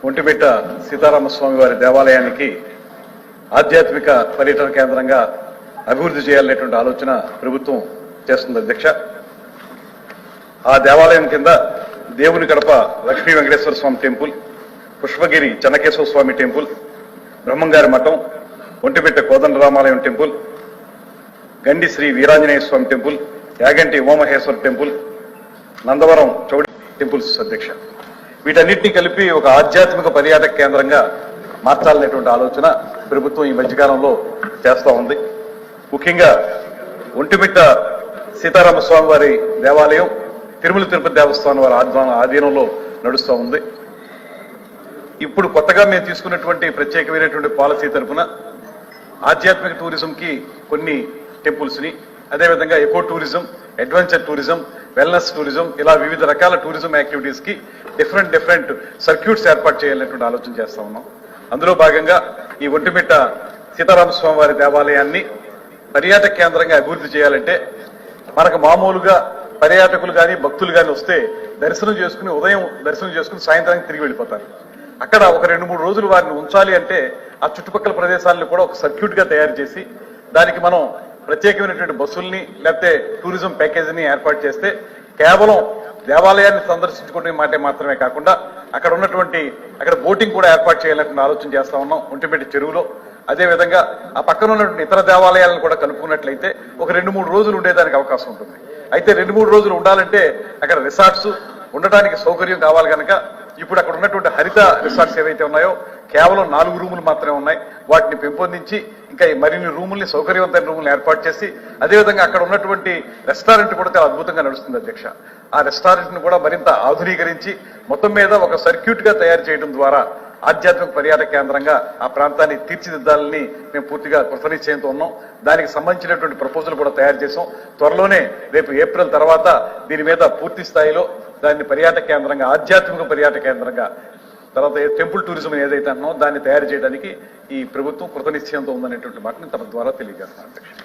ఒంటిమిట్ట సీతారామస్వామి వారి దేవాలయానికి ఆధ్యాత్మిక పర్యటన కేంద్రంగా అభివృద్ధి చేయాలనేటువంటి ఆలోచన ప్రభుత్వం చేస్తుంది అధ్యక్ష. ఆ దేవాలయం కింద దేవుని కడప లక్ష్మీ వెంకటేశ్వర స్వామి టెంపుల్, పుష్పగిరి చెన్నకేశ్వర స్వామి టెంపుల్, బ్రహ్మంగారి మఠం, Vontimitta Kodandaramalayam temple, Gandi Sri Veeranjaneya Swami temple, Yaganti Umamaheswara temple, Nandavaram Chowdi temples అధ్యక్ష. వీటన్నిటినీ కలిపి ఒక ఆధ్యాత్మిక పర్యాటక కేంద్రంగా మార్చాలనేటువంటి ఆలోచన ప్రభుత్వం ఈ మధ్యకాలంలో చేస్తూ ఉంది. ముఖ్యంగా ఒంటిమిట్ట సీతారామస్వామి వారి దేవాలయం తిరుమల తిరుపతి దేవస్థానం వారి ఆధీనంలో నడుస్తూ ఉంది. ఇప్పుడు కొత్తగా మేము తీసుకున్నటువంటి ప్రత్యేకమైనటువంటి పాలసీ తరఫున ఆధ్యాత్మిక టూరిజంకి కొన్ని టెంపుల్స్ని, అదేవిధంగా eco tourism, adventure tourism, wellness tourism, ఇలా వివిధ రకాల టూరిజం యాక్టివిటీస్కి డిఫరెంట్ సర్క్యూట్స్ ఏర్పాటు చేయాలనేటువంటి ఆలోచన చేస్తా ఉన్నాం. అందులో భాగంగా ఈ ఒంటిమిట్ట సీతారామస్వామి వారి దేవాలయాన్ని పర్యాటక కేంద్రంగా అభివృద్ధి చేయాలంటే మనకు మామూలుగా పర్యాటకులు కానీ భక్తులు కానీ వస్తే దర్శనం చేసుకుని ఉదయం దర్శనం చేసుకుని సాయంత్రానికి తిరిగి వెళ్ళిపోతారు. అక్కడ ఒక 2-3 రోజులు వారిని ఉంచాలి అంటే ఆ చుట్టుపక్కల ప్రదేశాలను కూడా ఒక సర్క్యూట్ గా తయారు చేసి దానికి మనం ప్రత్యేకమైనటువంటి బస్సుల్ని లేకపోతే టూరిజం ప్యాకేజీని ఏర్పాటు చేస్తే కేవలం దేవాలయాన్ని సందర్శించుకునే మాట మాత్రమే కాకుండా అక్కడ బోటింగ్ కూడా ఏర్పాటు చేయాలనే ఆలోచన చేస్తా ఉన్నాం ఒంటిమిట్ట చెరువులో. అదేవిధంగా ఆ పక్కన ఉన్నటువంటి ఇతర దేవాలయాలను కూడా కలుపుకున్నట్లయితే ఒక 2-3 రోజులు ఉండేదానికి అవకాశం ఉంటుంది. అయితే 2-3 రోజులు ఉండాలంటే అక్కడ రిసార్ట్స్ ఉండటానికి సౌకర్యం కావాలి కనుక ఇప్పుడు అక్కడ ఉన్నటువంటి హరిత రిసార్ట్స్ ఏవైతే ఉన్నాయో కేవలం 4 రూములు మాత్రమే ఉన్నాయి. వాటిని పెంపొందించి ఇంకా మరిన్ని రూముల్ని, సౌకర్యవంతమైన రూములను ఏర్పాటు చేసి అదేవిధంగా అక్కడ ఉన్నటువంటి రెస్టారెంట్ కూడా చాలా అద్భుతంగా నడుస్తుంది అధ్యక్ష. ఆ రెస్టారెంట్ ను కూడా మరింత ఆధునీకరించి మొత్తం మీద ఒక సర్క్యూట్ గా తయారు చేయడం ద్వారా ఆధ్యాత్మిక పర్యాటక కేంద్రంగా ఆ ప్రాంతాన్ని తీర్చిదిద్దాలని మేము పూర్తిగా కృతనిశ్చయంతో ఉన్నాం. దానికి సంబంధించినటువంటి ప్రపోజల్ కూడా తయారు చేసాం. త్వరలోనే రేపు ఏప్రిల్ తర్వాత దీని మీద పూర్తి స్థాయిలో దాన్ని పర్యాటక కేంద్రంగా, ఆధ్యాత్మిక పర్యాటక కేంద్రంగా, తర్వాత టెంపుల్ టూరిజం ఏదైతే అన్నామో దాన్ని తయారు చేయడానికి ఈ ప్రభుత్వం కృతనిశ్చయంతో ఉందనేటువంటి మాటని తమ ద్వారా తెలియజేస్తున్నాం అధ్యక్ష.